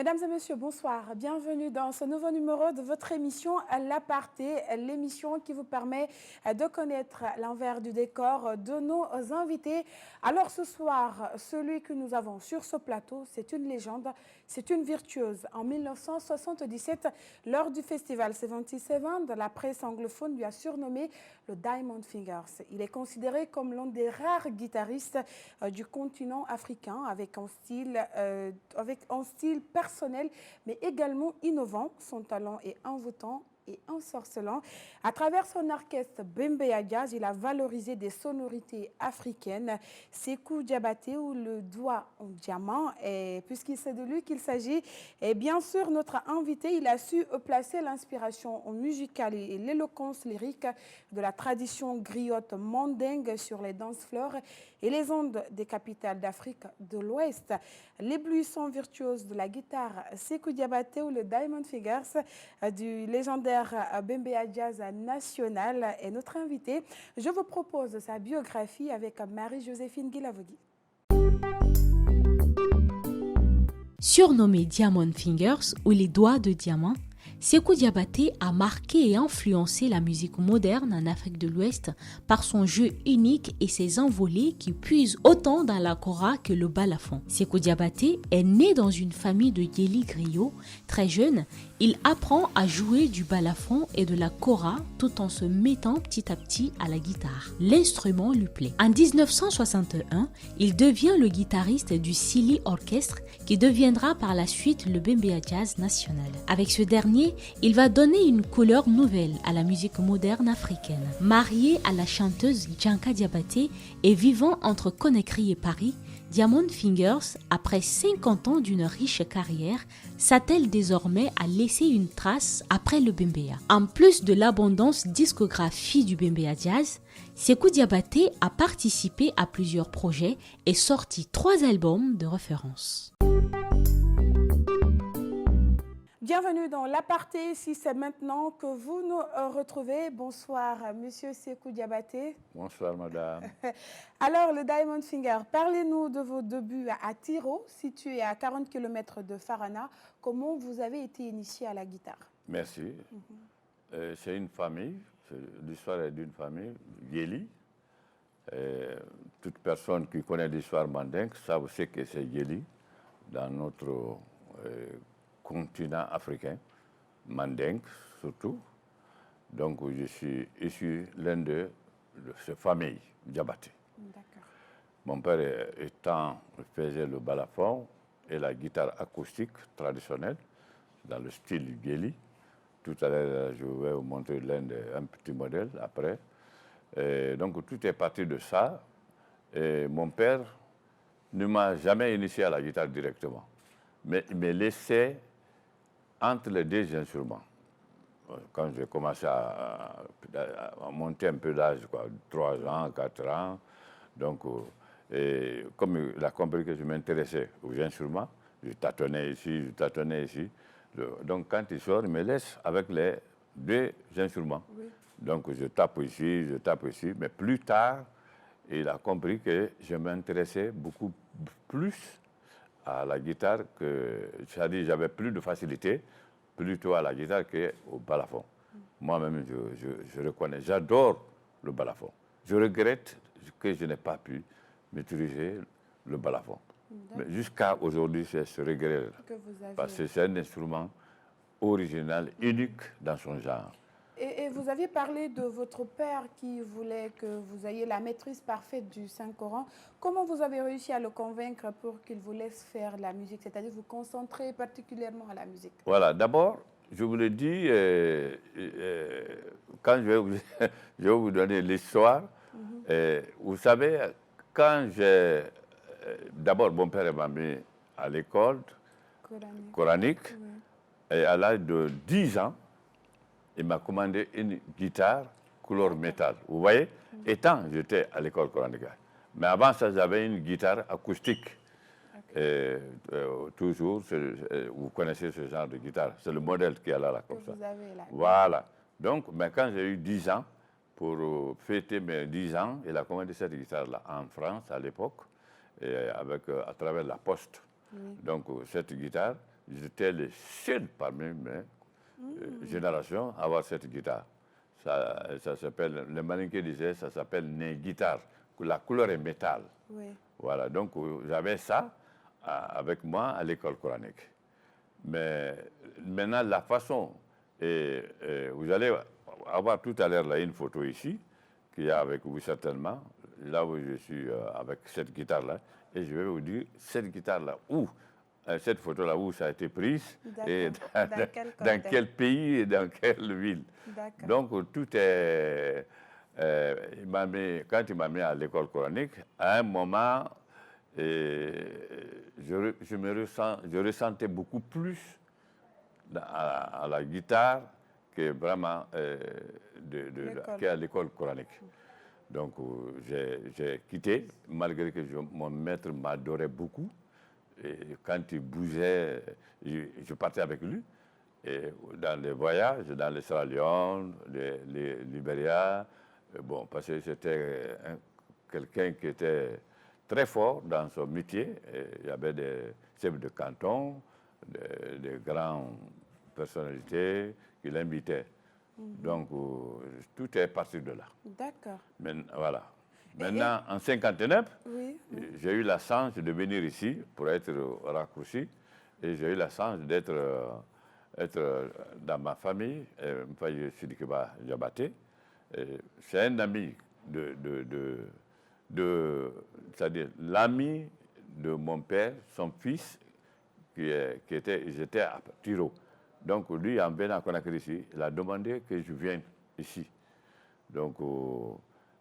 Mesdames et messieurs, bonsoir. Bienvenue dans ce nouveau numéro de votre émission L'Aparté, l'émission qui vous permet de connaître l'envers du décor de nos invités. Alors ce soir, celui que nous avons sur ce plateau, c'est une légende, c'est une virtuose. En 1977, lors du festival 77, la presse anglophone lui a surnommé le Diamond Fingers. Il est considéré comme l'un des rares guitaristes du continent africain avec un style personnel, mais également innovant. Son talent est envoûtant et ensorcelant. À travers son orchestre Bembeya Jazz, il a valorisé des sonorités africaines. Sékou Diabaté ou le doigt en diamant, et puisqu'il c'est de lui qu'il s'agit, et bien sûr notre invité, il a su placer l'inspiration musicale et l'éloquence lyrique de la tradition griotte mandingue sur les dance floors et les ondes des capitales d'Afrique de l'Ouest. L'éblouissant virtuose de la guitare Sékou Diabaté ou le Diamond Fingers du légendaire Bembeya Jazz National est notre invité. Je vous propose sa biographie avec Marie-Joséphine Guilavogui. Surnommé Diamond Fingers ou les doigts de diamant, Sékou Diabaté a marqué et influencé la musique moderne en Afrique de l'Ouest par son jeu unique et ses envolées qui puisent autant dans la kora que le balafon. Sékou Diabaté est né dans une famille de Yéli griots. Très jeune, il apprend à jouer du balafon et de la kora tout en se mettant petit à petit à la guitare. L'instrument lui plaît. En 1961, il devient le guitariste du Silly Orchestre qui deviendra par la suite le Bembeya Jazz National. Avec ce dernier, il va donner une couleur nouvelle à la musique moderne africaine. Marié à la chanteuse Djanka Diabaté et vivant entre Conakry et Paris, Diamond Fingers, après 50 ans d'une riche carrière, s'attelle désormais à laisser une trace après le Bembeya. En plus de l'abondance discographie du Bembeya Jazz, Sékou Diabaté a participé à plusieurs projets et sorti 3 albums de référence. Bienvenue dans l'Aparté, si c'est maintenant que vous nous retrouvez. Bonsoir, monsieur Sékou Diabaté. Bonsoir, madame. Alors, le Diamond Finger, parlez-nous de vos débuts à Tiro, situé à 40 km de Farana. Comment vous avez été initié à la guitare? Merci. C'est une famille, l'histoire est d'une famille, Yéli. Toute personne qui connaît l'histoire mandingue savent aussi que c'est Yéli dans notre continent africain, mandingue surtout. Donc je suis issu l'un de ces familles, Diabaté. Mon père faisait le balafon et la guitare acoustique traditionnelle dans le style Yéli. Tout à l'heure, je vais vous montrer un petit modèle après. Donc tout est parti de ça. Et mon père ne m'a jamais initié à la guitare directement, mais il me laissait entre les deux instruments. Quand j'ai commencé à monter un peu d'âge, 3 ans, 4 ans, donc comme il a compris que je m'intéressais aux instruments, je tâtonnais ici, je tâtonnais ici. Donc quand il sort, il me laisse avec les 2 instruments. Oui. Donc je tape ici, mais plus tard, il a compris que je m'intéressais beaucoup plus à la guitare, c'est-à-dire j'avais plus de facilité plutôt à la guitare qu'au balafon. Moi-même, je reconnais, j'adore le balafon. Je regrette que je n'ai pas pu maîtriser le balafon. Mais jusqu'à aujourd'hui, c'est ce regret, parce que c'est un instrument original, unique dans son genre. Et vous aviez parlé de votre père qui voulait que vous ayez la maîtrise parfaite du Saint-Coran. Comment vous avez réussi à le convaincre pour qu'il vous laisse faire la musique, c'est-à-dire vous concentrer particulièrement à la musique? Voilà, d'abord, je vous le dis, quand je vais vous donner l'histoire, vous savez, quand j'ai... D'abord, mon père m'a mis à l'école coranique, et à l'âge de 10 ans, il m'a commandé une guitare couleur métal. Vous voyez, étant j'étais à l'école coranique. Mais avant ça, j'avais une guitare acoustique. Toujours, vous connaissez ce genre de guitare. C'est le modèle qui est là comme ça. Voilà. Donc, mais quand j'ai eu 10 ans, pour fêter mes 10 ans, il a commandé cette guitare-là en France à l'époque, à travers la poste. Donc, cette guitare, j'étais le seul parmi mes générations à avoir cette guitare. Ça s'appelle, le malinqué disait, ça s'appelle né guitare. La couleur est métal. Oui. Voilà, donc j'avais ça avec moi à l'école coranique. Mais maintenant, la façon, vous allez avoir tout à l'heure là une photo ici, qu'il y a avec vous certainement, là où je suis avec cette guitare-là, et je vais vous dire, cette guitare-là, où, cette photo-là, où ça a été prise, et dans quel pays et dans quelle ville. Donc, tout est... quand il m'a mis à l'école coranique, à un moment, je ressentais beaucoup plus à la guitare que vraiment qu'à l'école coranique. Donc, j'ai quitté, malgré que mon maître m'adorait beaucoup. Et quand il bougeait, je partais avec lui. Et dans les voyages, dans les Sierra Leone, les Libéria, bon, parce que c'était quelqu'un qui était très fort dans son métier. Et il y avait des chefs de canton, des grandes personnalités qui l'invitaient. Donc, tout est parti de là. D'accord. Voilà. Maintenant, en 1959, oui. J'ai eu la chance de venir ici pour être raccourci. Et j'ai eu la chance d'être dans ma famille, Mpaye Sidikiba Diabaté. C'est un ami c'est-à-dire l'ami de mon père, son fils, j'étais à Tiro. Donc, lui, en venant à Conakry ici, il a demandé que je vienne ici. Donc,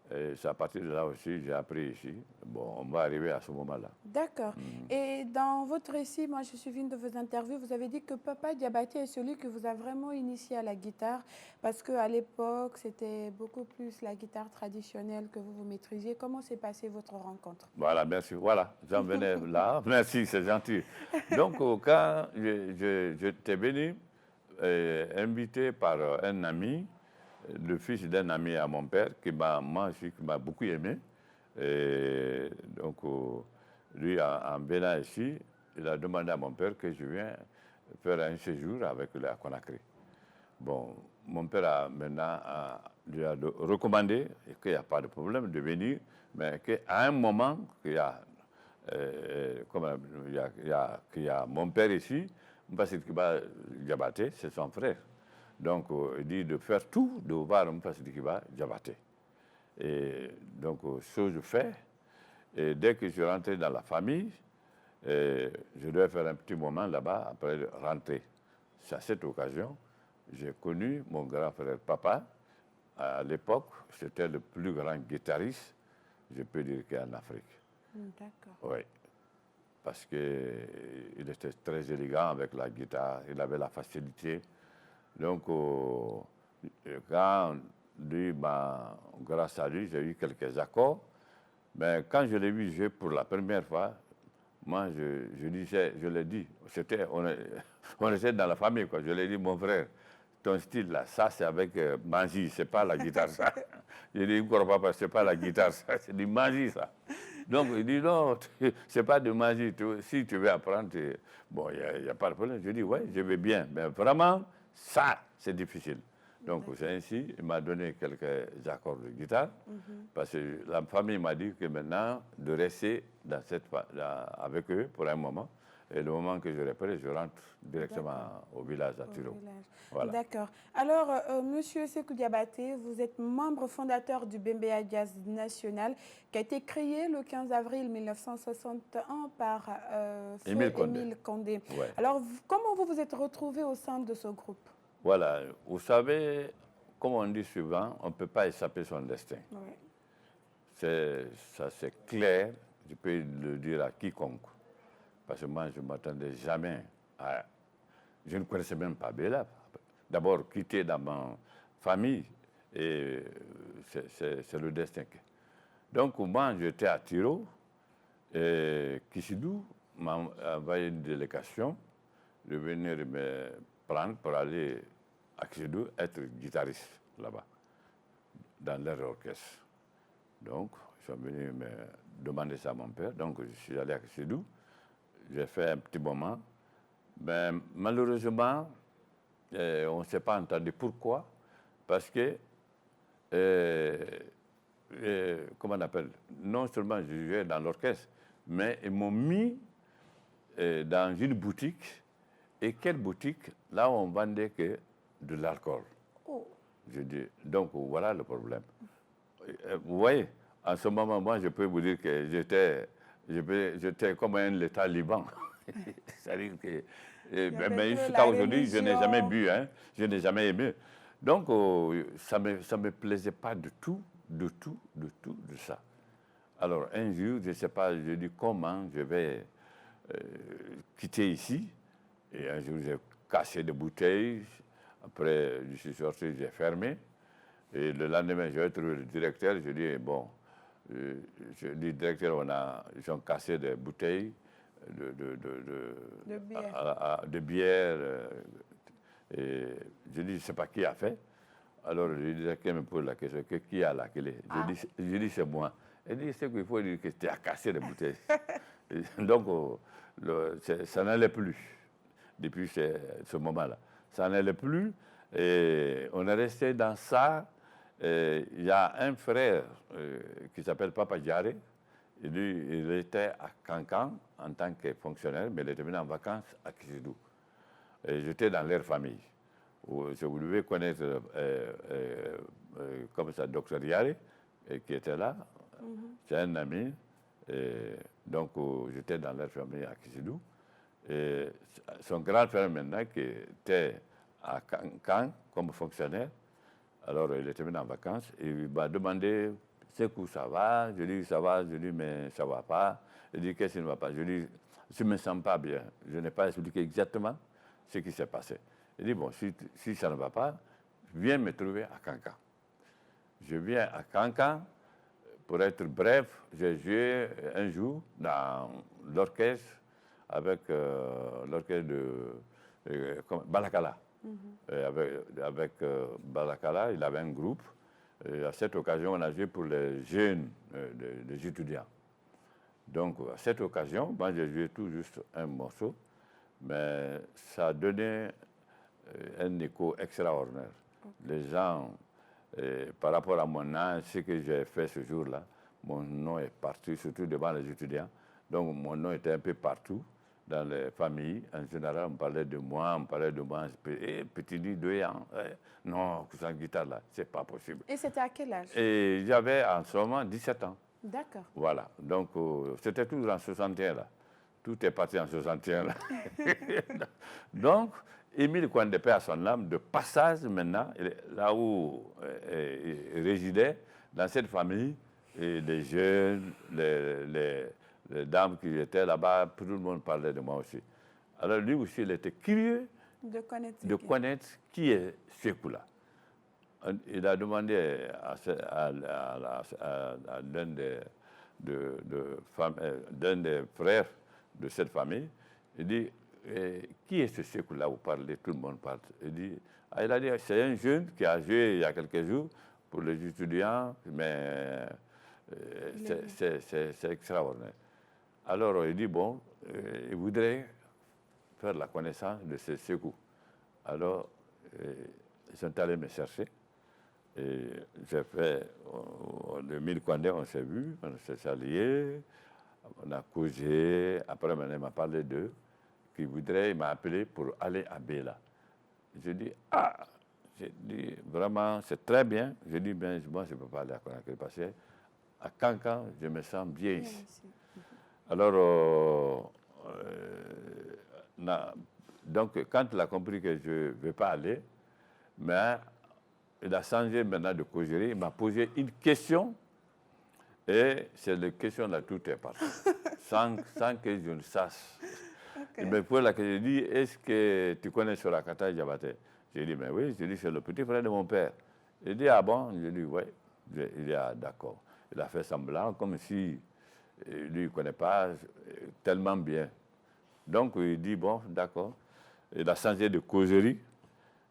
c'est à partir de là aussi, j'ai appris ici. Bon, on va arriver à ce moment-là. D'accord. Et dans votre récit, moi, je suis une de vos interviews, vous avez dit que Papa Diabaté est celui que vous a vraiment initié à la guitare, parce qu'à l'époque, c'était beaucoup plus la guitare traditionnelle que vous maîtrisiez. Comment s'est passée votre rencontre? Voilà, merci. Voilà, j'en venais là. Merci, c'est gentil. Donc, quand j'étais venu, invité par un ami, le fils d'un ami à mon père, qui m'a beaucoup aimé. Et donc, lui, en venant ici, il a demandé à mon père que je vienne faire un séjour avec lui à Conakry. Bon, mon père lui a recommandé qu'il n'y a pas de problème de venir, mais qu'à un moment, qu'il y a mon père ici, Mpassi Kiba Diabaté, c'est son frère. Donc, il dit de faire tout, de voir Mpassi Kiba Diabaté. Et donc, chose fait. Et dès que je suis rentré dans la famille, je devais faire un petit moment là-bas après rentrer. C'est à cette occasion, j'ai connu mon grand frère papa. À l'époque, c'était le plus grand guitariste, je peux dire, qu'en Afrique. D'accord. Oui. Parce qu'il était très élégant avec la guitare, il avait la facilité. Donc, quand lui, grâce à lui, j'ai eu quelques accords. Mais quand je l'ai vu jouer pour la première fois, moi, je l'ai dit, on était dans la famille, quoi. Je l'ai dit, mon frère, ton style là, ça c'est avec Manji, c'est pas la guitare ça. Je lui ai dit, papa, c'est pas la guitare ça, c'est du Manji ça. Donc il dit, non, c'est pas de Manji, si tu veux apprendre, bon, il n'y a pas de problème. Je dis, ouais, je vais bien, mais vraiment, ça, c'est difficile. Donc c'est ainsi, il m'a donné quelques accords de guitare, parce que la famille m'a dit que maintenant, de rester avec eux pour un moment. Et le moment que je répète, je rentre directement au village à Tiro. Voilà. D'accord. Alors, Monsieur Sékou Diabaté, vous êtes membre fondateur du Bembeya Jazz National, qui a été créé le 15 avril 1961 par Émile Condé. Ouais. Alors, comment vous vous êtes retrouvé au sein de ce groupe? Voilà. Vous savez, comme on dit souvent, on ne peut pas échapper son destin. Ouais. Ça, c'est clair. Je peux le dire à quiconque. Parce que moi, je ne m'attendais jamais à... Je ne connaissais même pas Bella. D'abord, quitter dans ma famille, et c'est le destin. Donc, moi, j'étais à Tiro, et Kisidou m'a envoyé une délégation de venir me prendre pour aller à Kisidou être guitariste là-bas, dans leur orchestre. Donc, ils sont venus me demander ça à mon père. Donc, je suis allé à Kisidou. J'ai fait un petit moment. Ben, malheureusement, on ne s'est pas entendu. Pourquoi? Parce que, comment on appelle? Non seulement je jouais dans l'orchestre, mais ils m'ont mis dans une boutique. Et quelle boutique? Là où on vendait que de l'alcool. Oh. Je dis, donc voilà le problème. Vous voyez, en ce moment, moi, je peux vous dire que j'étais comme un taliban. C'est-à-dire que, mais jusqu'à aujourd'hui, je n'ai jamais bu, hein, je n'ai jamais aimé. Donc, ça me plaisait pas de ça. Alors, un jour, je ne sais pas, je dis comment je vais quitter ici. Et un jour, j'ai cassé des bouteilles. Après, je suis sorti, j'ai fermé. Et le lendemain, j'ai retrouvé le directeur. Je dis, bon, je dis, directeur, ils ont cassé des bouteilles de bière. Et je dis, je ne sais pas qui a fait. Alors, le directeur me pose la question, qui a la clé? Je dis, c'est moi. Il dit, c'est qu'il faut dire que tu as cassé les bouteilles. Donc, ça n'allait plus depuis ce moment-là. Ça n'allait plus. Et on est resté dans ça. Il y a un frère qui s'appelle Papa Diaré. Il était à Cancan en tant que fonctionnaire, mais il était venu en vacances à Kisidou. Et j'étais dans leur famille. Je voulais connaître comme ça, Dr Diaré, qui était là. C'est un ami. Et donc, j'étais dans leur famille à Kisidou. Et son grand frère maintenant, qui était à Cancan comme fonctionnaire, alors il était venu en vacances et il m'a demandé c'est où ça va. Je dis ça va, je dis mais ça ne va pas. Il dit qu'est-ce qui ne va pas. Je dis je ne me sens pas bien. Je n'ai pas expliqué exactement ce qui s'est passé. Il dit bon, si ça ne va pas, viens me trouver à Cancan. Je viens à Cancan. Pour être bref, j'ai joué un jour dans l'orchestre avec l'orchestre de Balakala. Avec Balakala, il avait un groupe. Et à cette occasion, on a joué pour les jeunes, les étudiants. Donc, à cette occasion, moi, j'ai joué tout juste un morceau, mais ça a donné un écho extraordinaire. Les gens, par rapport à mon âge, ce que j'ai fait ce jour-là, mon nom est parti, surtout devant les étudiants. Donc, mon nom était un peu partout. Dans les familles, en général, on parlait de moi, petit dit 2 ans. Non, sans guitare là, c'est pas possible. Et c'était à quel âge? Et j'avais en ce moment 17 ans. D'accord. Voilà, donc c'était toujours en 61 là. Tout est parti en 61 là. Donc, Émile Kouandépé a son âme de passage maintenant, là où il résidait, dans cette famille, et les jeunes, les dames qui étaient là-bas, tout le monde parlait de moi aussi. Alors lui aussi, il était curieux de connaître qui est Sékou-là. Il a demandé à l'un des frères de cette famille, il dit, qui est ce Sékou-là? Vous parlez, tout le monde parle. Il a dit, c'est un jeune qui a joué il y a quelques jours pour les étudiants, mais c'est extraordinaire. Alors, il dit, bon, il voudrait faire la connaissance de ce Sékou. Alors, ils sont allés me chercher. Et j'ai fait, le Mille Kouandé, on s'est vu, on s'est salué, on a causé. Après, il m'a parlé d'eux, qu'il voudrait, il m'a appelé pour aller à Béla. J'ai dit, j'ai dit, vraiment, c'est très bien. J'ai dit, ben, moi, je ne peux pas aller à Conakry parce qu'à Cancan, je me sens bien ici. Alors, donc, quand il a compris que je ne vais pas aller, mais il a changé maintenant de causerie, il m'a posé une question, et c'est la question-là, tout est parti, sans que je ne sache. Okay. Il me pose la question, il dit, est-ce que tu connais Sorakata Diabaté? J'ai dit, mais oui, j'ai dit, c'est le petit frère de mon père. Il dit, ah bon? J'ai dit, oui. Il dit, ah d'accord. Il a fait semblant, comme si lui, il ne connaît pas tellement bien. Donc, il dit, bon, d'accord. Il a changé de causerie.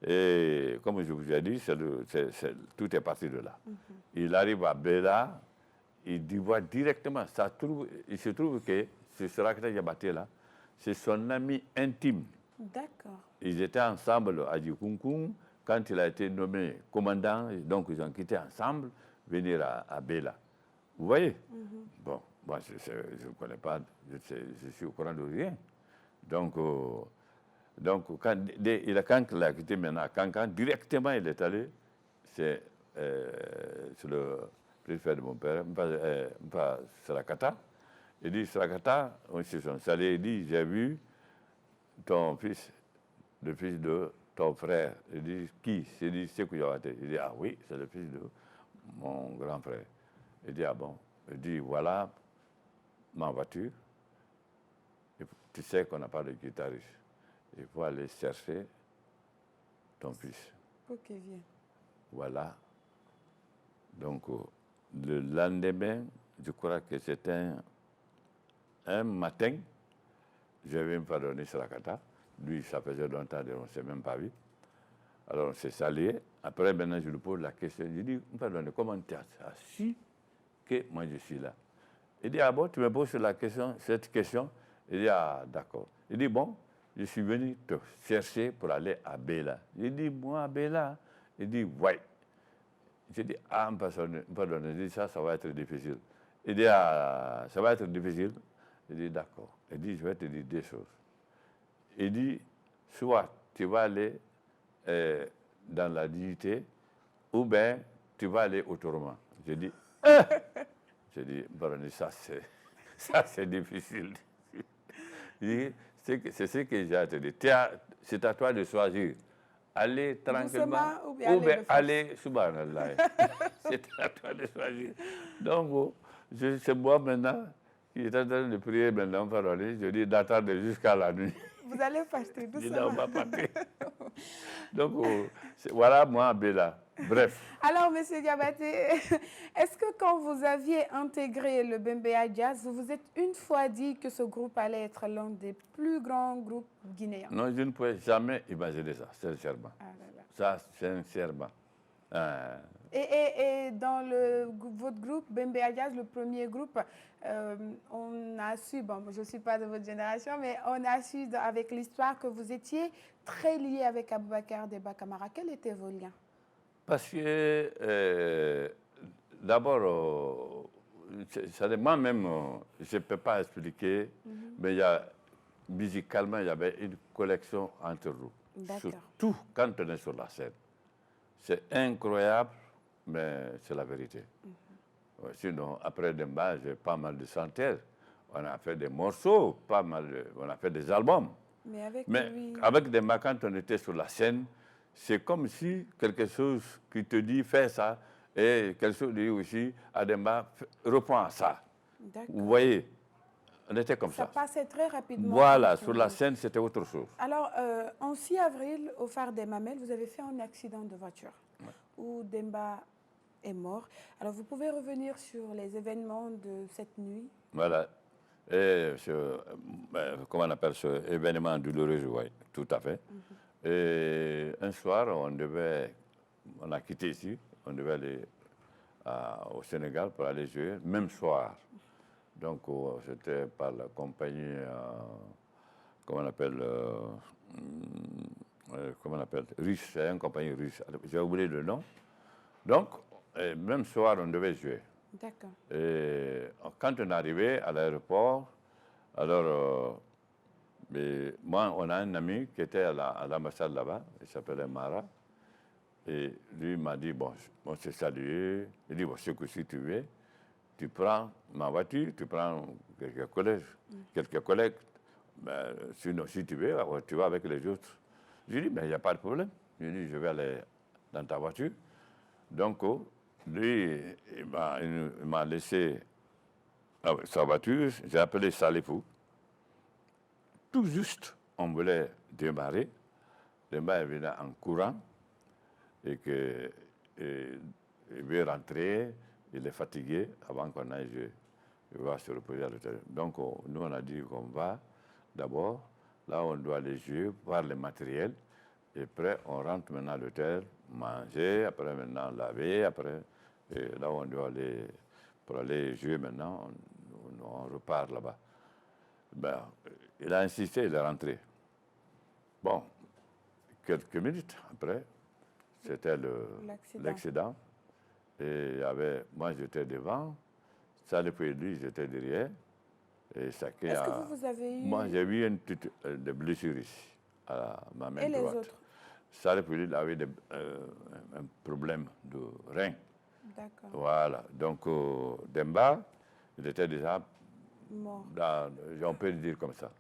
Et comme je vous ai dit, tout est parti de là. Il arrive à Béla, il dit, voit directement, il se trouve que ce Sorakata Diabaté là, c'est son ami intime. D'accord. Ils étaient ensemble à Djikunkung. Quand il a été nommé commandant, donc ils ont quitté ensemble, venir à Bela. Vous voyez? Bon, moi, je ne connais pas, je suis au courant de rien. Donc quand il a quitté maintenant Kankan, directement il est allé, c'est le préfet de mon père, Sarakata. Il dit, Sarakata, on se sont salés, il dit, j'ai vu ton fils, le fils de ton frère. Il dit, qui? Il dit, Sékou Diabaté. Il dit, ah oui, c'est le fils de mon grand frère. Il dit, ah bon. Il dit, voilà ma voiture. Et tu sais qu'on n'a pas de guitariste. Il faut aller chercher ton fils. Pour qu'il vienne. Voilà. Donc, le lendemain, je crois que c'était un matin, je vais me pardonner Sarakata. Lui, ça faisait longtemps qu'on ne s'est même pas vu. Alors, on s'est salué. Après, maintenant, je lui pose la question. Je dis, pardonne, comment tu as su que moi, je suis là? Il dit, ah bon, tu me poses cette question? Il dit, ah, d'accord. Il dit, bon, je suis venu te chercher pour aller à Bela. Il dit, moi, à Bela? Il dit, ouais. J'ai dit, ah, pardon, il dit, ça va être difficile. Il dit, ah, ça va être difficile. Il dit, d'accord. Il dit, je vais te dire deux choses. Il dit, soit tu vas aller dans la dignité, ou bien tu vas aller au tourment. J'ai dit, pardon, ça c'est difficile. Il dit, c'est ce que j'ai à te dire. C'est à toi de choisir. Aller tranquillement ou bien aller subhanallah. C'est à toi de choisir. Donc, c'est moi maintenant qui est en train de prier maintenant, pardon, je dis d'attendre jusqu'à la nuit. Vous allez partir doucement. Je n'en vais pas partir. Donc, voilà moi, Bela. Bref. Alors, M. Diabaté, est-ce que quand vous aviez intégré le Bembeya Jazz, vous vous êtes une fois dit que ce groupe allait être l'un des plus grands groupes guinéens? Non, je ne pouvais jamais imaginer ça, sincèrement. Ah là là. Ça, sincèrement. Et dans votre groupe, Bembeya Jazz, le premier groupe, on a su, bon, je ne suis pas de votre génération, mais on a su avec l'histoire que vous étiez très lié avec Aboubacar Demba Camara. Quels étaient vos liens? Parce que, d'abord, moi-même, je ne peux pas expliquer, mais musicalement, il y avait une collection entre nous. Surtout quand on est sur la scène. C'est incroyable, mais c'est la vérité. Sinon, après Demba, j'ai pas mal de chanteurs. On a fait des morceaux, on a fait des albums. Mais avec Demba, quand on était sur la scène, c'est comme si quelque chose qui te dit fais ça, et quelque chose dit aussi à Demba, reprends à ça. Vous voyez, on était comme ça. Ça passait très rapidement. Voilà, sur la scène, c'était autre chose. Alors, en 6 avril, au phare des Mamelles, vous avez fait un accident de voiture où Demba est mort. Alors, vous pouvez revenir sur les événements de cette nuit? Voilà. Et comment on appelle ce événement douloureux, oui, tout à fait. Et un soir, on a quitté ici, on devait aller au Sénégal pour aller jouer, même soir. Donc, c'était par la compagnie, comment on appelle, russe, c'est une compagnie russe. J'ai oublié le nom. Donc, même soir, on devait jouer. D'accord. Et quand on est arrivé à l'aéroport, alors, moi, on a un ami qui était à l'ambassade là-bas, il s'appelait Mara. Et lui m'a dit, bon, on s'est salué. Il dit, bon, ce que si tu veux, tu prends ma voiture, tu prends quelques collègues. Ben, sinon, si tu veux, tu vas avec les autres. J'ai dit, mais il n'y a pas de problème. J'ai dit, je vais aller dans ta voiture. Donc, lui, il m'a laissé sa voiture. J'ai appelé Salifou. Tout juste, on voulait démarrer. Demba est venu en courant et il veut rentrer. Il est fatigué avant qu'on aille jouer. Il va se reposer à l'hôtel. Donc, nous, on a dit qu'on va d'abord. Là, on doit aller jouer, voir le matériel. Et après, on rentre maintenant à l'hôtel, manger, après maintenant laver, après, et là, on doit aller, pour aller jouer maintenant, on repart là-bas. Ben, il a insisté, il est rentré. Bon, quelques minutes après, c'était l'accident. Et il y avait, moi, j'étais devant, Salif lui, j'étais derrière. Est-ce que vous avez eu... Moi, j'ai eu une petite de blessure ici, à ma main et droite. Les autres? Salif avait un problème de rein. D'accord. Voilà. Donc, Demba, il était déjà mort. On peut le dire comme ça.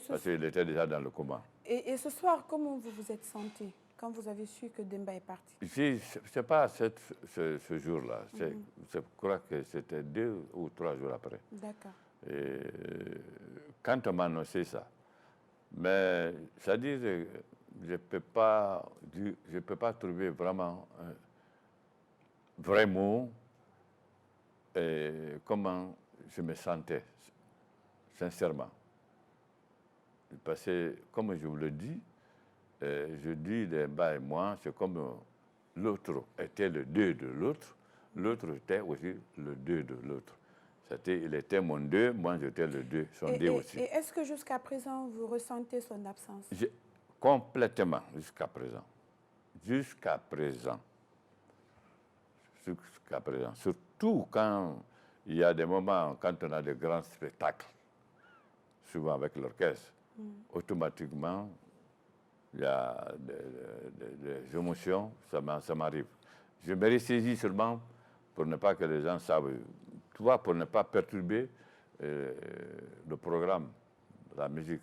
Parce qu'il était déjà dans le coma. Et ce soir, comment vous vous êtes senti quand vous avez su que Demba est parti? Je ne sais pas ce jour-là. Je crois que c'était 2 ou 3 jours après. D'accord. Et quand on m'a annoncé ça, mais c'est-à-dire, je ne peux pas trouver vraiment un vrai mot et comment je me sentais, sincèrement. Parce que, comme je vous le dis, je dis Demba et moi, c'est comme l'autre était le deux de l'autre, l'autre était aussi le deux de l'autre. Il était mon deux, moi j'étais le deux, son deux aussi. Et est-ce que jusqu'à présent, vous ressentez son absence? Complètement, jusqu'à présent. Jusqu'à présent. Surtout quand il y a des moments, quand on a de grands spectacles, souvent avec l'orchestre, automatiquement, il y a des émotions, ça m'arrive. Je me ressaisis seulement pour ne pas que les gens savent, tu vois, pour ne pas perturber le programme, la musique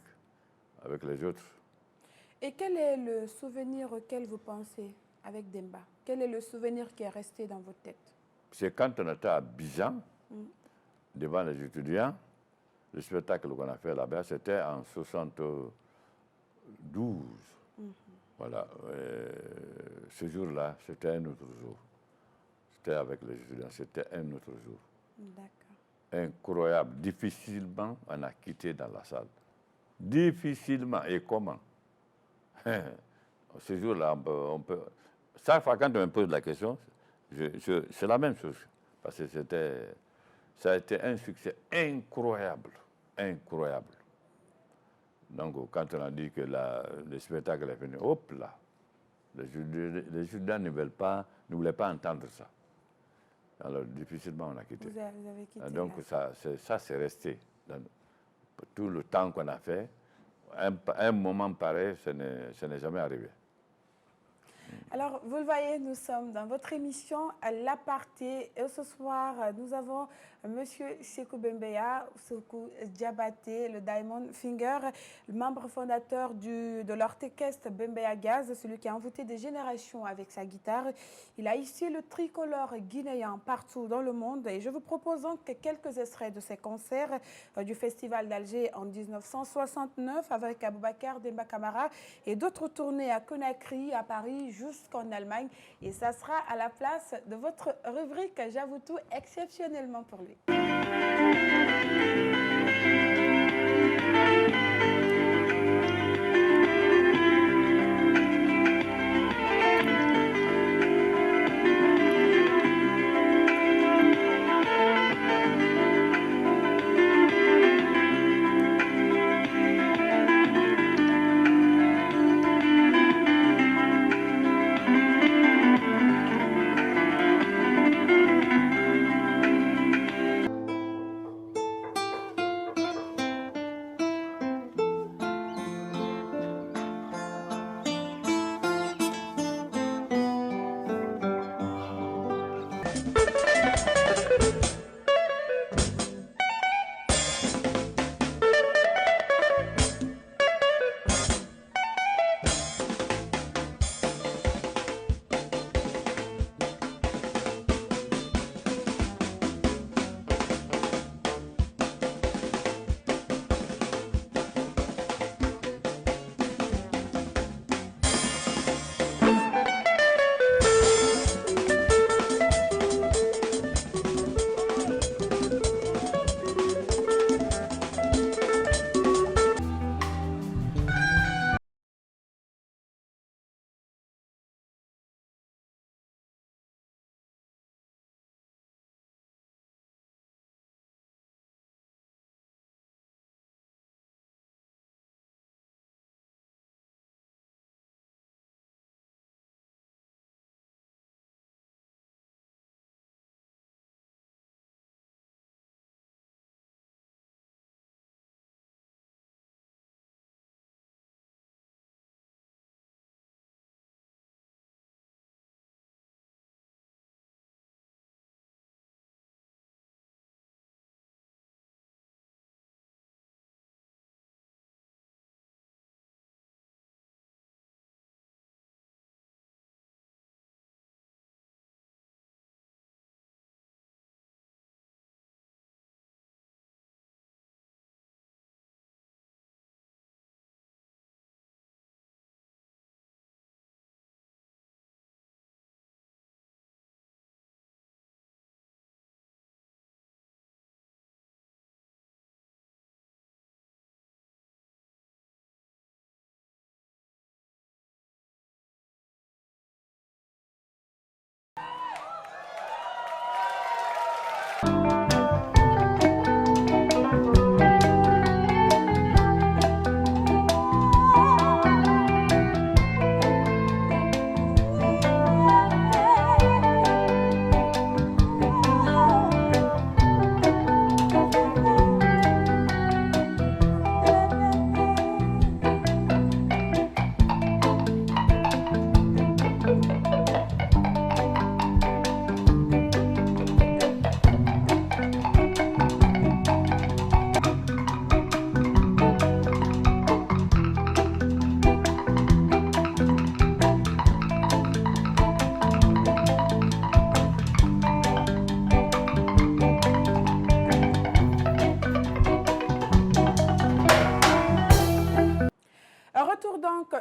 avec les autres. Et quel est le souvenir auquel vous pensez avec Demba? Quel est le souvenir qui est resté dans votre tête? C'est quand on était à Abidjan, devant les étudiants, le spectacle qu'on a fait là-bas, c'était en 72. Voilà. Ce jour-là, c'était un autre jour. C'était avec les étudiants, c'était un autre jour. D'accord. Incroyable. Difficilement, on a quitté dans la salle. Difficilement. Et comment? Ce jour-là, on peut... Chaque fois, quand on me pose la question, c'est la même chose. Parce que ça a été un succès incroyable. Incroyable. Donc, quand on a dit que le spectacle est venu, hop là, les étudiants ne voulaient pas entendre ça. Alors, difficilement, on a quitté. Vous avez quitté. Donc, ça c'est resté. Dans tout le temps qu'on a fait, un moment pareil, ce n'est jamais arrivé. Alors, vous le voyez, nous sommes dans votre émission L'Aparté. Et ce soir, nous avons M. Sékou Bembeya, Sékou Diabaté, le Diamond Finger, le membre fondateur de l'orchestre Bembeya Jazz, celui qui a envoûté des générations avec sa guitare. Il a hissé le tricolore guinéen partout dans le monde. Et je vous propose donc quelques extraits de ses concerts du Festival d'Alger en 1969 avec Aboubacar Demba Camara et d'autres tournées à Conakry, à Paris, jusqu'en Allemagne. Et ça sera à la place de votre rubrique J'avoue tout, exceptionnellement pour lui.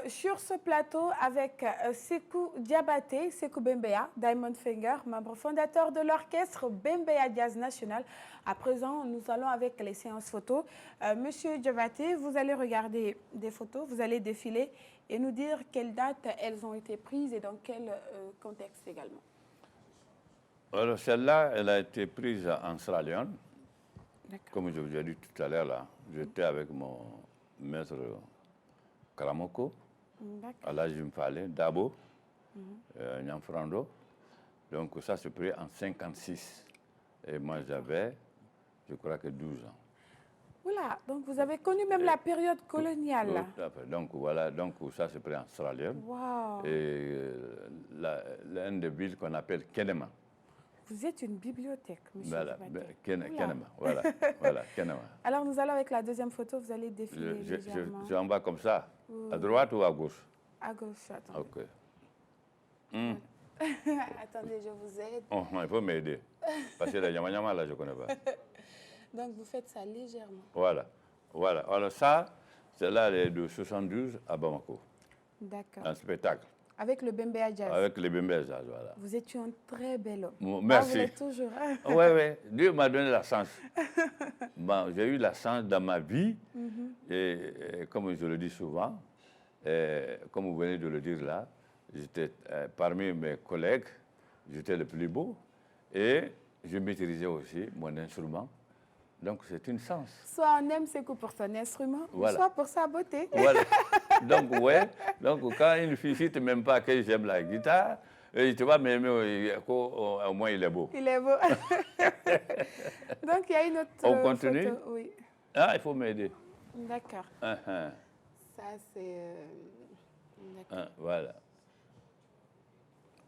sur ce plateau avec Sékou Diabaté, Sékou Bembeya, Diamond Finger, membre fondateur de l'orchestre Bembeya Jazz National. À présent, nous allons avec les séances photos. Monsieur Diabaté, vous allez regarder des photos, vous allez défiler et nous dire quelles dates elles ont été prises et dans quel contexte également. Alors celle-là, elle a été prise en Sierra Leone. Comme je vous ai dit tout à l'heure, là, j'étais avec mon maître Karamoko, Alajim Fale, Dabo, Nyamfrando. Donc ça s'est pris en 56. Et moi j'avais, je crois que 12 ans. Oula, donc vous avez connu même la période coloniale. Tout à fait. Donc voilà, donc ça s'est pris en Sierra Leone. Wow. Et l'une des villes qu'on appelle Kenema. Vous êtes une bibliothèque, monsieur. Voilà, Kenema, voilà, voilà, Kenema. Alors nous allons avec la deuxième photo, vous allez défiler légèrement. Je en bas comme ça, à droite ou à gauche? À gauche, attendez. Ok. Attendez, je vous aide. Oh, non, il faut m'aider. Parce que la yama là, je ne connais pas. Donc vous faites ça légèrement. Voilà, voilà. Alors ça, celle-là, elle est de 72 à Bamako. D'accord. Un spectacle. Avec le Bembeya Jazz. Avec le Bembeya Jazz, voilà. Vous étiez un très bel homme. Bon, merci. Ah, vous l'êtes toujours. Oui, oui. Dieu m'a donné la chance. Bon, j'ai eu la chance dans ma vie. Et comme je le dis souvent, comme vous venez de le dire là, j'étais parmi mes collègues, j'étais le plus beau. Et je maîtrisais aussi mon instrument. Donc c'est une chance. Soit on aime Sékou pour son instrument, voilà. Soit pour sa beauté. Voilà. Donc, ouais. Donc, quand une fille ne t'aime même pas que j'aime la guitare, tu vas m'aimer, au moins il est beau. Il est beau. Donc, il y a une autre on continue? photo. Oui. Ah, il faut m'aider. D'accord. Ça, c'est... voilà.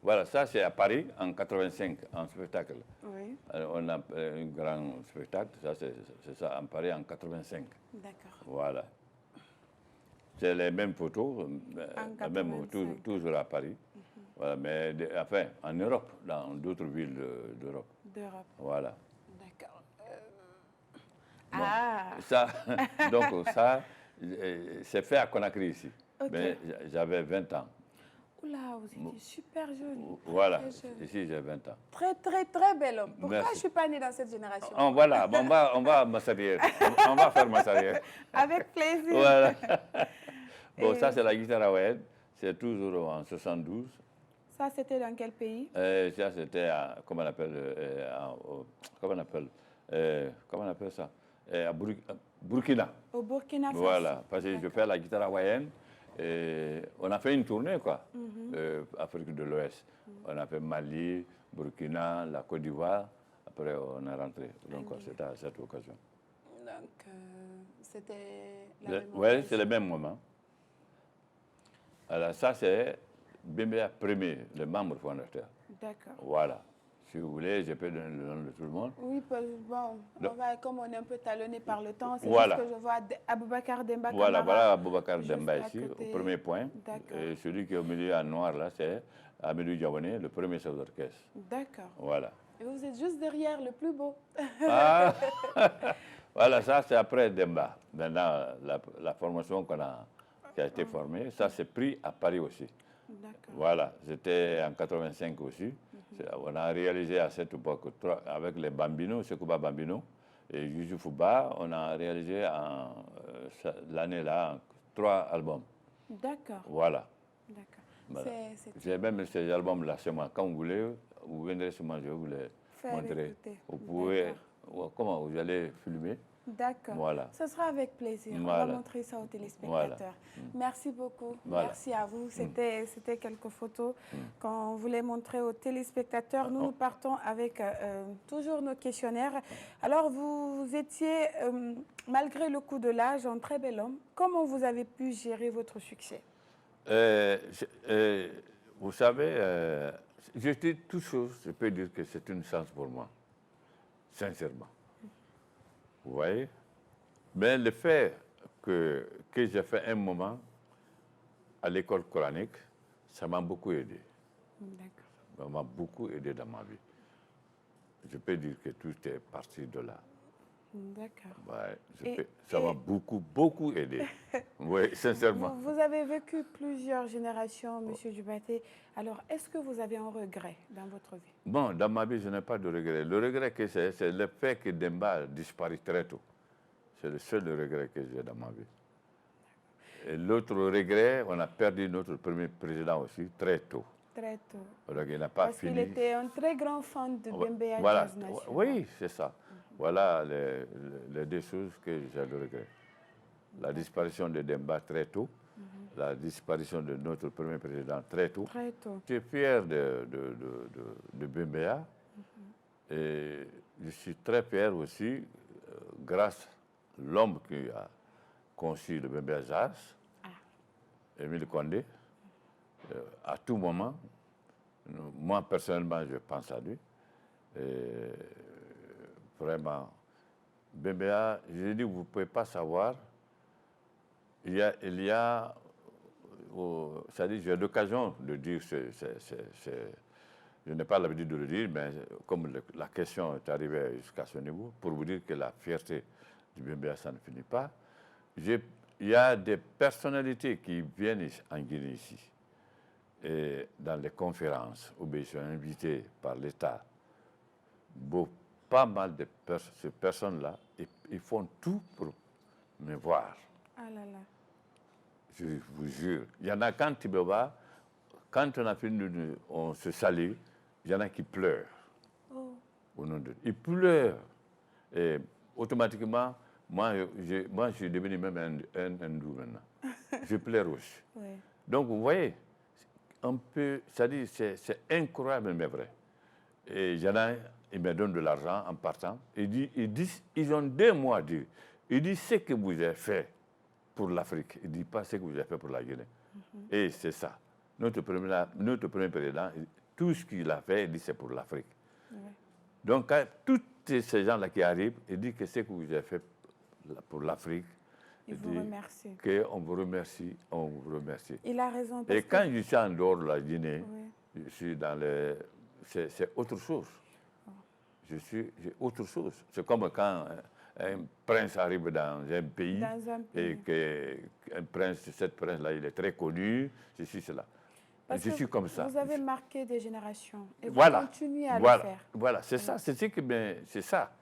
Voilà, ça c'est à Paris en 85, en spectacle. Oui. Alors, on a un grand spectacle, ça c'est ça, en Paris en 85. D'accord. Voilà. C'est les mêmes photos, même, toujours à Paris. Voilà, mais enfin, en Europe, dans d'autres villes d'Europe. D'Europe. Voilà. D'accord. Bon, ça, donc ça, c'est fait à Conakry ici. Okay. Mais j'avais 20 ans. Oula, vous étiez super jeune. Voilà, ici j'ai 20 ans. Très, très, très bel homme. Pourquoi merci. je ne suis pas née dans cette génération? Voilà, on va m'assailler. On va faire m'assailler. Avec plaisir. Voilà. Bon, ça c'est la guitare hawaïenne. C'est toujours en 72. Ça, c'était dans quel pays? Ça, c'était, comment on appelle, ça? À Burkina. Au Burkina Faso. Voilà, parce que je fais la guitare hawaïenne. Et on a fait une tournée, quoi, Afrique de l'Ouest. On a fait Mali, Burkina, la Côte d'Ivoire. Après, on est rentré. Donc, c'était à cette occasion. Donc, c'était la même Oui, c'est le même moment. Alors, ça, c'est Bembeya premier, le membre fondateur. D'accord. Voilà. Si vous voulez, je peux donner le nom de tout le monde. Oui, bon, comme on est un peu talonné par le temps, c'est voilà. juste que je vois Aboubacar Demba. Voilà, voilà Aboubacar Demba ici, au premier point. Et celui qui est au milieu en noir, là, c'est Amédou Diabané, le premier chef d'orchestre. D'accord. Voilà. Et vous êtes juste derrière, le plus beau. Ah. Voilà, ça, c'est après Demba. Maintenant, la formation qui a été formée, ça, c'est pris à Paris aussi. Voilà, c'était en 85 aussi. On a réalisé à cette époque, avec les Bambino, Sekouba Bambino et Juju Fouba, on a réalisé l'année-là 3 albums. D'accord. Voilà. D'accord. Voilà. J'ai même ces albums-là chez moi. Quand vous voulez, vous viendrez chez moi, je vais vous les montrer. Écouter. Vous pouvez, comment vous allez filmer. D'accord. Voilà. Ce sera avec plaisir. Voilà. On va montrer ça aux téléspectateurs. Voilà. Merci beaucoup. Voilà. Merci à vous. C'était quelques photos qu'on voulait montrer aux téléspectateurs. Nous partons avec toujours nos questionnaires. Alors, vous étiez, malgré le coup de l'âge, un très bel homme. Comment vous avez pu gérer votre succès? Vous savez, je dis toutes choses, je peux dire que c'est une chance pour moi, sincèrement. Vous voyez? Mais le fait que j'ai fait un moment à l'école coranique, ça m'a beaucoup aidé. Ça m'a beaucoup aidé dans ma vie. Je peux dire que tout est parti de là. D'accord. Ouais, ça m'a beaucoup aidé. Oui, sincèrement. Vous avez vécu plusieurs générations, Monsieur Diabaté. Alors, est-ce que vous avez un regret dans votre vie? Bon, dans ma vie, je n'ai pas de regret. Le regret que c'est le fait que Demba a disparu très tôt. C'est le seul regret que j'ai dans ma vie. Et l'autre regret, on a perdu notre premier président aussi très tôt. Très tôt. Donc, il n'a pas Parce fini. qu'il était un très grand fan de Bembeya Voilà. Jazz National. Oui, c'est ça. Voilà les deux choses que j'ai de regret. La disparition de Demba très tôt, la disparition de notre premier président très tôt. Très tôt. Je suis fier de Bembeya et je suis très fier aussi, grâce à l'homme qui a conçu le Bembeya Jazz, Émile Condé. À tout moment, moi personnellement, je pense à lui. Et vraiment, Bembeya, je dis, vous ne pouvez pas savoir, c'est-à-dire, j'ai l'occasion de dire, je n'ai pas l'habitude de le dire, mais comme la question est arrivée jusqu'à ce niveau, pour vous dire que la fierté du Bembeya, ça ne finit pas. Il y a des personnalités qui viennent en Guinée ici, et dans les conférences où ils sont invités par l'État. Pas mal de ces personnes-là, ils font tout pour me voir. Ah là là. Je vous jure. Il y en a quand tu me vois, quand on a fini, on se salue, il y en a qui pleurent. Oh. Au nom de... Ils pleurent. Et automatiquement, moi, je suis devenu même un hindou maintenant. Je pleure aussi. Ouais. Donc, vous voyez, c'est-à-dire, c'est incroyable, mais vrai. Et il y en a, ils me donnent de l'argent en partant. Ils ont 2 mois à dire. Ils disent ce que vous avez fait pour l'Afrique. Ils ne disent pas ce que vous avez fait pour la Guinée. Et c'est ça. Notre premier président, tout ce qu'il a fait, il dit c'est pour l'Afrique. Ouais. Donc, quand tous ces gens-là qui arrivent, ils disent que ce que vous avez fait pour l'Afrique, il vous remercie. On vous remercie, on vous remercie. Il a raison. Et quand je suis en dehors de la Guinée, oui. je suis dans c'est autre chose. J'ai autre chose. C'est comme quand un prince arrive dans un pays, et que cette prince-là, il est très connu, ceci, cela. Parce je suis comme ça. Vous avez marqué des générations et vous voilà. continuez à voilà. le faire. Voilà, c'est ça. C'est ça.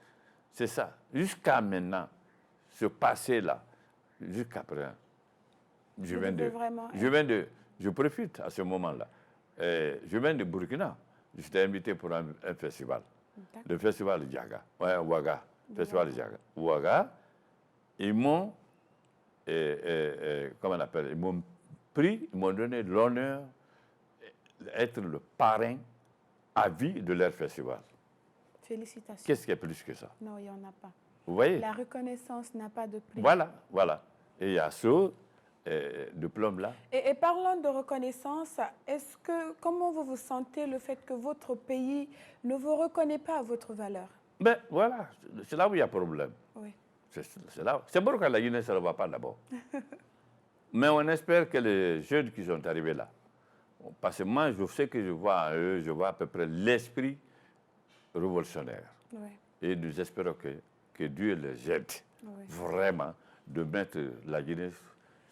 C'est ça. Jusqu'à maintenant, ce passé-là, jusqu'à présent, je profite à ce moment-là. Je viens de Burkina. J'étais invité pour un festival. Le festival de Djaga. Ouais, Ouaga. Festival de Djaga. Ouaga, ils m'ont, comment on appelle, ils m'ont pris, ils m'ont donné l'honneur d'être le parrain à vie de leur festival. Félicitations. Qu'est-ce qu'il y a plus que ça? Non, il n'y en a pas. Vous voyez? La reconnaissance n'a pas de prix. Voilà. Et il y a ce diplôme-là. Et parlant de reconnaissance, comment vous vous sentez le fait que votre pays ne vous reconnaît pas à votre valeur? Ben voilà, c'est là où il y a problème. Oui. C'est pour que la Guinée ne va pas d'abord. Mais on espère que les jeunes qui sont arrivés là, parce que moi, je sais que je vois en eux, je vois à peu près l'esprit révolutionnaire. Oui. Et nous espérons que Dieu les aide vraiment de mettre la Guinée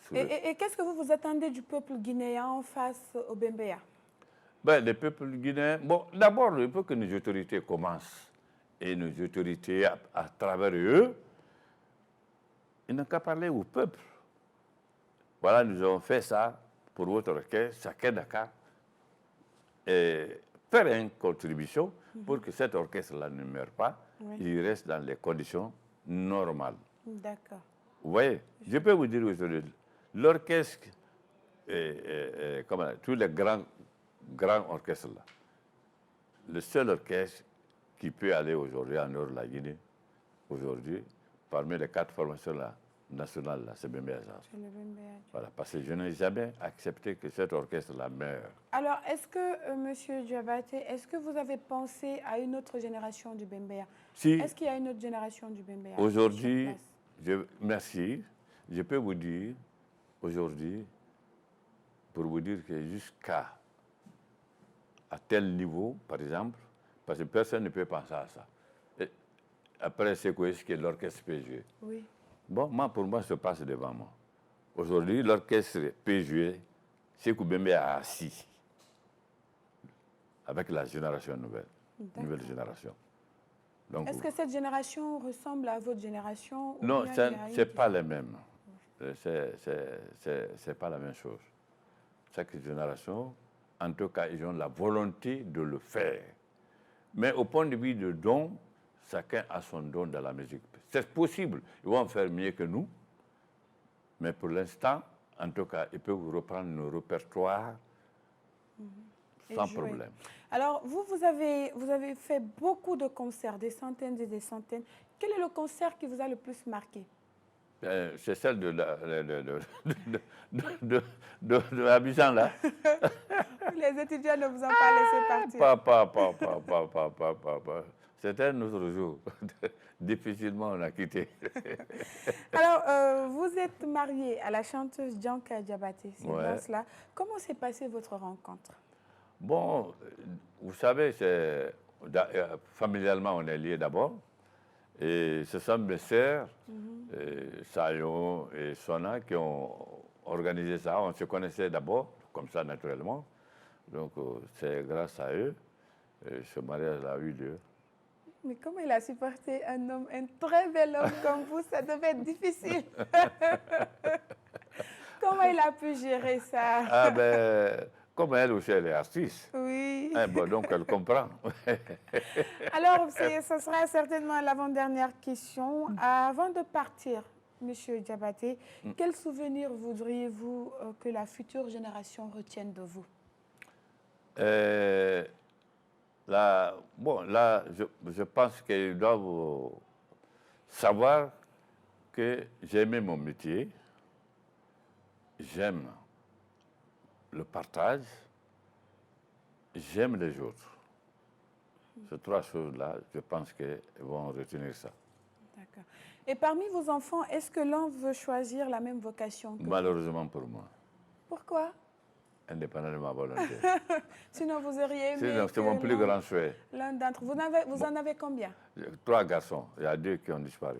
sur Et qu'est-ce que vous attendez du peuple guinéen face au Bembeya? Ben, le peuple guinéen, bon, d'abord, il faut que nos autorités commencent. Et nos autorités, à travers eux, ils n'ont qu'à parler au peuple. Voilà, nous avons fait ça pour votre orchestre, chacun d'accord, et faire une contribution pour que cet orchestre-là ne meure pas, il reste dans les conditions normales. D'accord. Vous voyez, je peux vous dire aujourd'hui, l'orchestre, tous les grands orchestres là, le seul orchestre qui peut aller aujourd'hui en dehors de la Guinée, aujourd'hui, parmi les 4 formations là, nationales, là, c'est Bembeya Jazz. Voilà, parce que je n'ai jamais accepté que cet orchestre-là meure. Alors, est-ce que, Monsieur Diabaté, est-ce que vous avez pensé à une autre génération du Bembeya? Si, est-ce qu'il y a une autre génération du Bembeya? Aujourd'hui, merci. Je peux vous dire, aujourd'hui, pour vous dire que jusqu'à tel niveau, par exemple, parce que personne ne peut penser à ça. après Sékou, ce que l'orchestre peut jouer. Oui. Bon, pour moi, ça passe devant moi. Aujourd'hui, l'orchestre peut jouer Sékou Bembe a assis avec la génération nouvelle génération. Est-ce que cette génération ressemble à votre génération? Non, ce n'est pas les mêmes. C'est pas la même chose. Chaque génération, en tout cas, ils ont la volonté de le faire. Mais au point de vue de don, chacun a son don dans la musique. C'est possible, ils vont faire mieux que nous, mais pour l'instant, en tout cas, ils peuvent reprendre nos répertoires sans problème. Alors, vous avez fait beaucoup de concerts, des centaines et des centaines. Quel est le concert qui vous a le plus marqué? C'est celle de Abidjan, là. Les étudiants ne vous ont pas laissé partir. Pas. C'était un autre jour. Difficilement, on a quitté. Alors, vous êtes marié à la chanteuse Dianka Diabaté. C'est Ouais. bien cela. Comment s'est passée votre rencontre? Bon, vous savez, familialement, on est liés d'abord. Et ce sont mes sœurs, Sayon et Sona, qui ont organisé ça. On se connaissait d'abord, comme ça, naturellement. Donc, c'est grâce à eux que ce mariage a eu lieu. Mais comment il a supporté un très bel homme comme vous? Ça devait être difficile. Comment il a pu gérer ça? Ah ben, comme elle aussi, elle est artiste. Oui. Bon, donc, elle comprend. Alors, ce sera certainement l'avant-dernière question. Avant de partir, Monsieur Diabaté, quel souvenir voudriez-vous que la future génération retienne de vous? Là, je pense qu'ils doivent savoir que j'aimais mon métier, j'aime le partage, j'aime les autres. Ces trois choses-là, je pense qu'ils vont retenir ça. D'accord. Et parmi vos enfants, est-ce que l'un veut choisir la même vocation que vous? Malheureusement pour moi. Pourquoi? Indépendamment de ma volonté. Sinon, vous auriez aimé Sinon, c'est mon plus grand souhait. L'un d'entre vous. Vous en avez combien? 3 garçons. Il y a 2 qui ont disparu.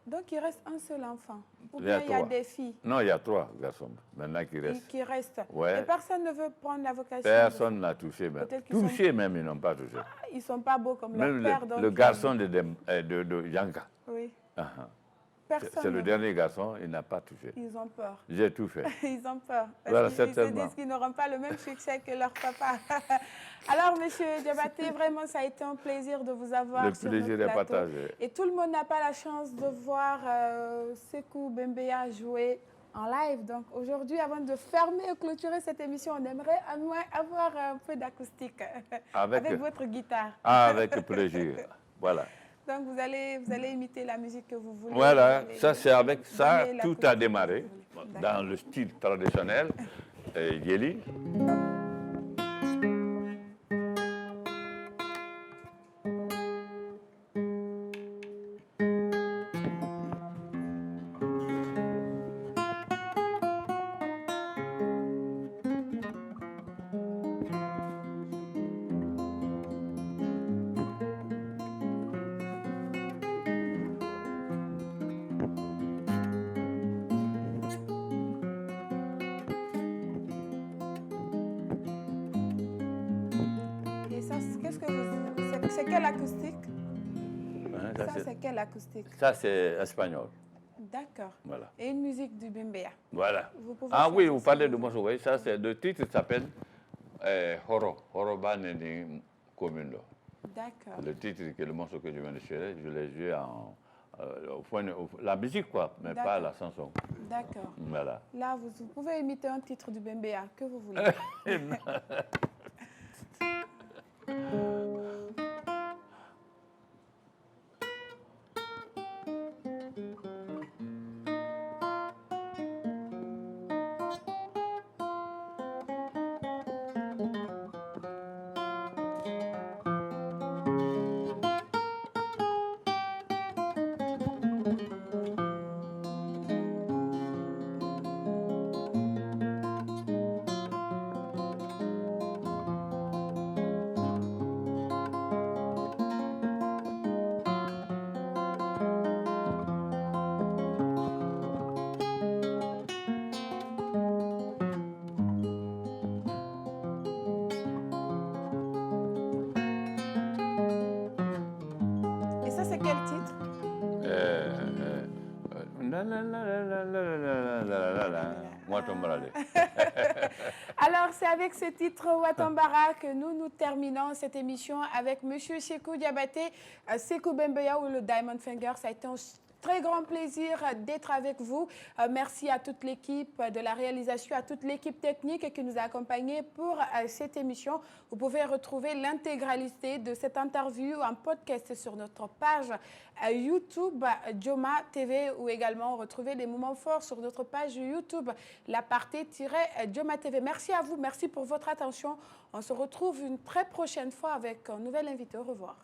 Donc, il reste un seul enfant. Ou Il y a bien il y a 3. des filles Non, il y a 3 garçons maintenant qui restent. qui restent. Ouais. Et personne ne veut prendre la vocation? Personne n'a touché même. Touché même, ils n'ont pas touché. Ils ne sont pas beaux comme Même leur père. Donc le garçon de Yanka. Oui. C'est Personne le ne dernier garçon, il n'a pas touché. Ils ont peur. J'ai tout fait. Ils ont peur. Voilà, Parce qu'ils se certainement. disent qu'ils n'auront pas le même succès que leur papa. Alors, Monsieur Diabaté, vraiment, ça a été un plaisir de vous avoir Le sur plaisir notre est plateau. partagé. Et tout le monde n'a pas la chance de voir Sékou Bembeya jouer en live. Donc, aujourd'hui, avant de fermer et clôturer cette émission, on aimerait à moins avoir un peu d'acoustique avec votre guitare. Avec plaisir. Voilà. Donc, vous allez imiter la musique que vous voulez. Voilà, ça c'est avec ça, donner tout la a démarré D'accord. dans le style traditionnel, Yeli. C'est quelle acoustique? Ça, c'est quelle acoustique? Ça, c'est espagnol. D'accord. Voilà. Et une musique du Bembeya. Voilà. Ah oui, vous parlez de morceau. Oui, ça, c'est le titre s'appelle Horo Baneni Komundo. D'accord. Le titre, que le morceau que je viens de jouer, je l'ai joué la musique, quoi, mais pas la chanson. D'accord. Voilà. Là, vous pouvez imiter un titre du Bembeya, que vous voulez. quel titre? Alors, c'est avec ce titre Watambara que nous terminons cette émission avec Monsieur Sékou Diabaté, Sékou Bembeya ou le Diamond Finger. Ça a été un très grand plaisir d'être avec vous. Merci à toute l'équipe de la réalisation, à toute l'équipe technique qui nous a accompagnés pour cette émission. Vous pouvez retrouver l'intégralité de cette interview en podcast sur notre page YouTube Joma TV ou également retrouver les moments forts sur notre page YouTube l'aparté-Joma TV. Merci à vous, merci pour votre attention. On se retrouve une très prochaine fois avec un nouvel invité. Au revoir.